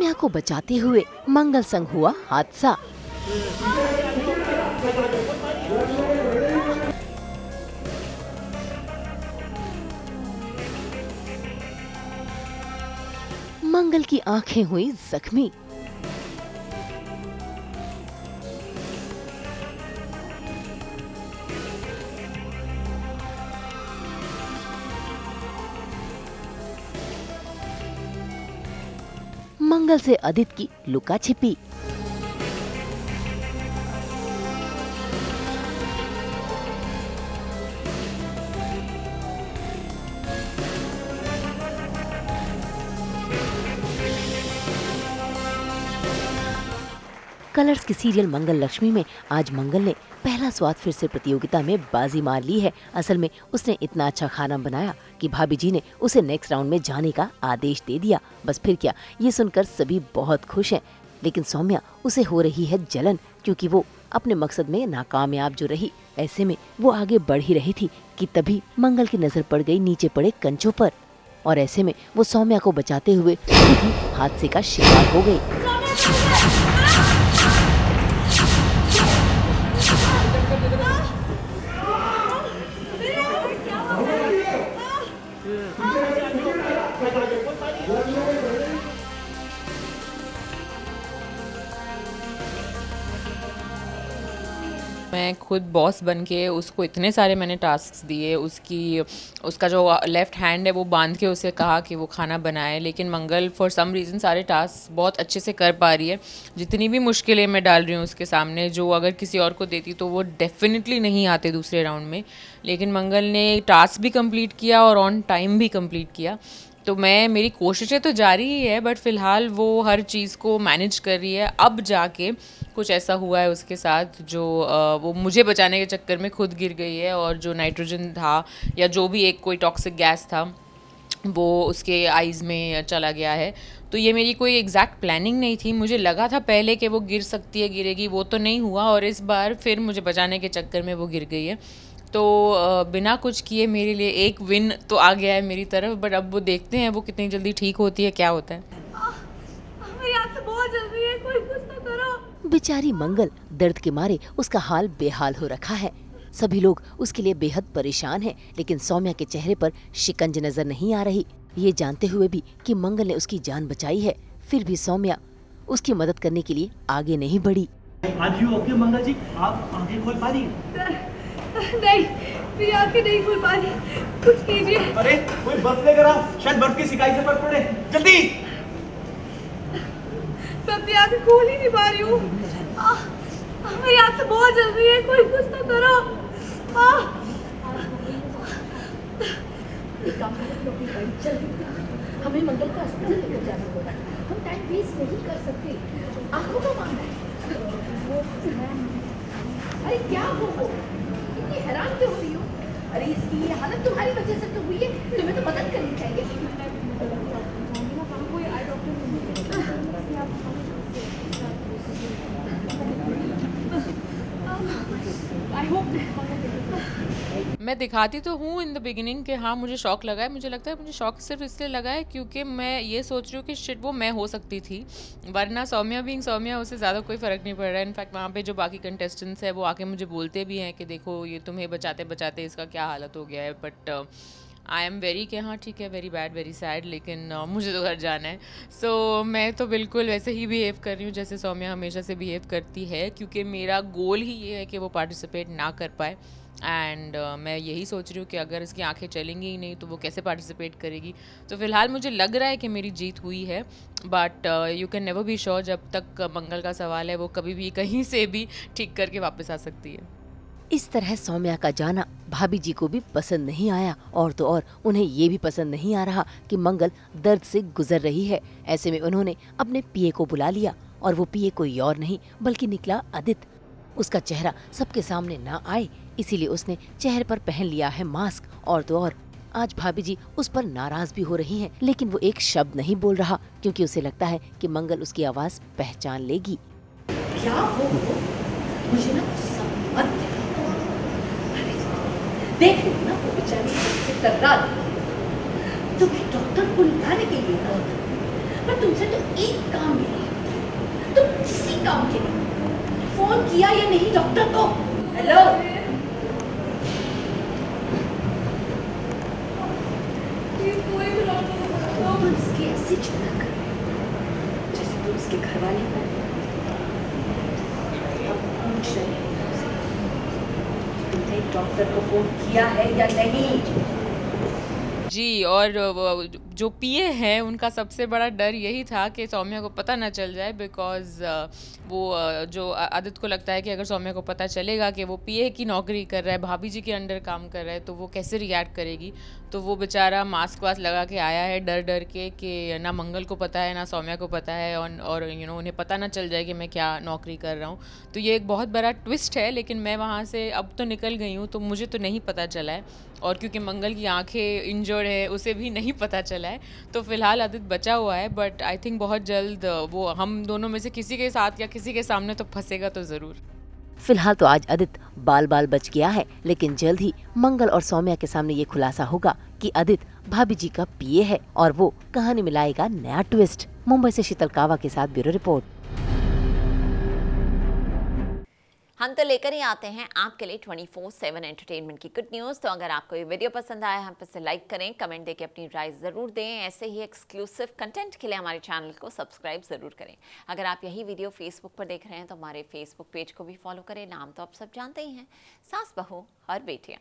सौम्या को बचाते हुए मंगल संग हुआ हादसा। मंगल की आंखें हुई जख्मी। मंगल से आदित्य की लुका छिपी। कलर्स की सीरियल मंगल लक्ष्मी में आज मंगल ने पहला स्वाद फिर से प्रतियोगिता में बाजी मार ली है। असल में उसने इतना अच्छा खाना बनाया कि भाभी जी ने उसे नेक्स्ट राउंड में जाने का आदेश दे दिया। बस फिर क्या, ये सुनकर सभी बहुत खुश हैं। लेकिन सौम्या, उसे हो रही है जलन, क्योंकि वो अपने मकसद में नाकामयाब जो रही। ऐसे में वो आगे बढ़ ही रही थी कि तभी मंगल की नजर पड़ गई नीचे पड़े कंचों पर, और ऐसे में वो सौम्या को बचाते हुए खुद ही हादसे का शिकार हो गई। मैं खुद बॉस बन के उसको इतने सारे मैंने टास्क दिए, उसका जो लेफ़्ट हैंड है वो बांध के उसे कहा कि वो खाना बनाए, लेकिन मंगल फॉर सम रीज़न सारे टास्क बहुत अच्छे से कर पा रही है। जितनी भी मुश्किलें मैं डाल रही हूँ उसके सामने, जो अगर किसी और को देती तो वो डेफिनेटली नहीं आते दूसरे राउंड में, लेकिन मंगल ने टास्क भी कंप्लीट किया और ऑन टाइम भी कंप्लीट किया। तो मेरी कोशिशें तो जारी ही है, बट फ़िलहाल वो हर चीज़ को मैनेज कर रही है। अब जाके कुछ ऐसा हुआ है उसके साथ जो वो मुझे बचाने के चक्कर में खुद गिर गई है, और जो नाइट्रोजन था या जो भी एक कोई टॉक्सिक गैस था वो उसके आइज़ में चला गया है। तो ये मेरी कोई एग्जैक्ट प्लानिंग नहीं थी। मुझे लगा था पहले कि वो गिर सकती है, गिरेगी, वो तो नहीं हुआ, और इस बार फिर मुझे बचाने के चक्कर में वो गिर गई है। तो बिना कुछ किए मेरे लिए एक विन तो आ गया है मेरी तरफ, बट अब वो देखते हैं वो कितनी जल्दी ठीक होती है, क्या होता है। मेरी आंख से बहुत जल रही है, कोई कुछ तो करो। बेचारी मंगल दर्द के मारे उसका हाल बेहाल हो रखा है। सभी लोग उसके लिए बेहद परेशान हैं, लेकिन सौम्या के चेहरे पर शिकंज नजर नहीं आ रही। ये जानते हुए भी कि मंगल ने उसकी जान बचाई है, फिर भी सौम्या उसकी मदद करने के लिए आगे नहीं बढ़ी। आज यू ओके मंगल जी, आप आंखें खोल पा रही हैं? नहीं, मेरी आंखें नहीं खुल पा रही, कुछ कीजिए। अरे कोई बर्फ लेकर आओ, शायद बर्फ की सिकाई से फर्क पड़े, जल्दी। मैं अपनी आंखें खोल ही नहीं पा रही हूँ। मेरी आंख से बहुत जल रही है, कोई कुछ तो करो। एक काम करें, जल्दी हमें मंगल को अस्पताल लेकर जाना होगा। हम टाइम वेस्ट नहीं कर सकते, आंखों का मामला है। अरे क्या हो वो इतनी हैरान क्यों हो रही हो? अरे इसकी ये हालत तुम्हारी वजह से तो हुई है, तुम्हें तो मदद करनी चाहिए। मैं दिखाती तो हूँ इन द बिगिनिंग कि हाँ मुझे शौक लगा है। मुझे लगता है मुझे शौक सिर्फ इसलिए लगा है क्योंकि मैं ये सोच रही हूँ कि शिट वो मैं हो सकती थी, वरना सौम्या बीइंग सौम्या उससे ज़्यादा कोई फ़र्क नहीं पड़ रहा है। इनफैक्ट वहाँ पे जो बाकी कंटेस्टेंट्स हैं वो आके मुझे बोलते भी हैं कि देखो ये तुम्हें बचाते बचाते इसका क्या हालत हो गया है, बट आई एम वेरी कि हाँ ठीक है, वेरी बैड, वेरी सैड, लेकिन मुझे तो घर जाना है। सो मैं तो बिल्कुल वैसे ही बिहेव कर रही हूँ जैसे सौम्या हमेशा से बिहेव करती है, क्योंकि मेरा गोल ही ये है कि वो पार्टिसिपेट ना कर पाए। एंड मैं यही सोच रही हूँ कि अगर इसकी आंखें चलेंगी ही नहीं तो वो कैसे पार्टिसिपेट करेगी। तो फिलहाल मुझे लग रहा है कि मेरी जीत हुई है, but you can never be sure. जब तक मंगल का सवाल है वो कभी भी कहीं से भी ठीक करके वापस आ सकती है। इस तरह सौम्या का जाना भाभी जी को भी पसंद नहीं आया, और तो और उन्हें ये भी पसंद नहीं आ रहा कि मंगल दर्द से गुजर रही है। ऐसे में उन्होंने अपने पीए को बुला लिया, और वो पीए कोई और नहीं बल्कि निकला आदित्य। उसका चेहरा सबके सामने ना आए इसीलिए उसने चेहरे पर पहन लिया है मास्क, और तो और आज भाभी जी उस पर नाराज भी हो रही हैं, लेकिन वो एक शब्द नहीं बोल रहा क्योंकि उसे लगता है कि मंगल उसकी आवाज पहचान लेगी। क्या हो मुझे ना मत देख ना, वो बेचारी से टकरा गई। तुम्हें डॉक्टर को लाने के लिए कहा था, पर तुमसे तो एक काम भी नहीं, तुम किसी काम के नहीं। फोन किया या नहीं डॉक्टर को? हेलो, तो इसकी ऐसी चिंता कर जैसे तुम इसके घर वाले हो। अब पूछ रहे हैं तुमसे, तुमने डॉक्टर को फोन किया है या नहीं? जी, और जो पीए हैं उनका सबसे बड़ा डर यही था कि सौम्या को पता ना चल जाए, बिकॉज़ वो जो आदित्य को लगता है कि अगर सौम्या को पता चलेगा कि वो पीए की नौकरी कर रहा है, भाभी जी के अंडर काम कर रहा है, तो वो कैसे रिएक्ट करेगी। तो वो बेचारा मास्क वास्क लगा के आया है डर डर के कि ना मंगल को पता है ना सौम्या को पता है, और उन्हें पता ना चल जाए कि मैं क्या नौकरी कर रहा हूँ। तो ये एक बहुत बड़ा ट्विस्ट है, लेकिन मैं वहाँ से अब तो निकल गई हूँ, तो मुझे तो नहीं पता चला है, और क्योंकि मंगल की आंखें इंजर्ड है उसे भी नहीं पता चला है। तो फिलहाल आदित्य बचा हुआ है, बट आई थिंक बहुत जल्द वो हम दोनों में से किसी के साथ या किसी के सामने तो फंसेगा तो ज़रूर। फिलहाल तो आज आदित्य बाल बाल बच गया है, लेकिन जल्द ही मंगल और सौम्या के सामने ये खुलासा होगा कि आदित्य भाभी जी का पीए है, और वो कहानी में लाएगा नया ट्विस्ट। मुंबई से शीतल कावा के साथ ब्यूरो रिपोर्ट। हम तो लेकर ही आते हैं आपके लिए 24/7 एंटरटेनमेंट की गुड न्यूज़। तो अगर आपको ये वीडियो पसंद आया, हम पे लाइक करें, कमेंट देके अपनी राय ज़रूर दें। ऐसे ही एक्सक्लूसिव कंटेंट के लिए हमारे चैनल को सब्सक्राइब ज़रूर करें। अगर आप यही वीडियो फेसबुक पर देख रहे हैं तो हमारे फेसबुक पेज को भी फॉलो करें। नाम तो आप सब जानते ही हैं, सास बहू और बेटियाँ।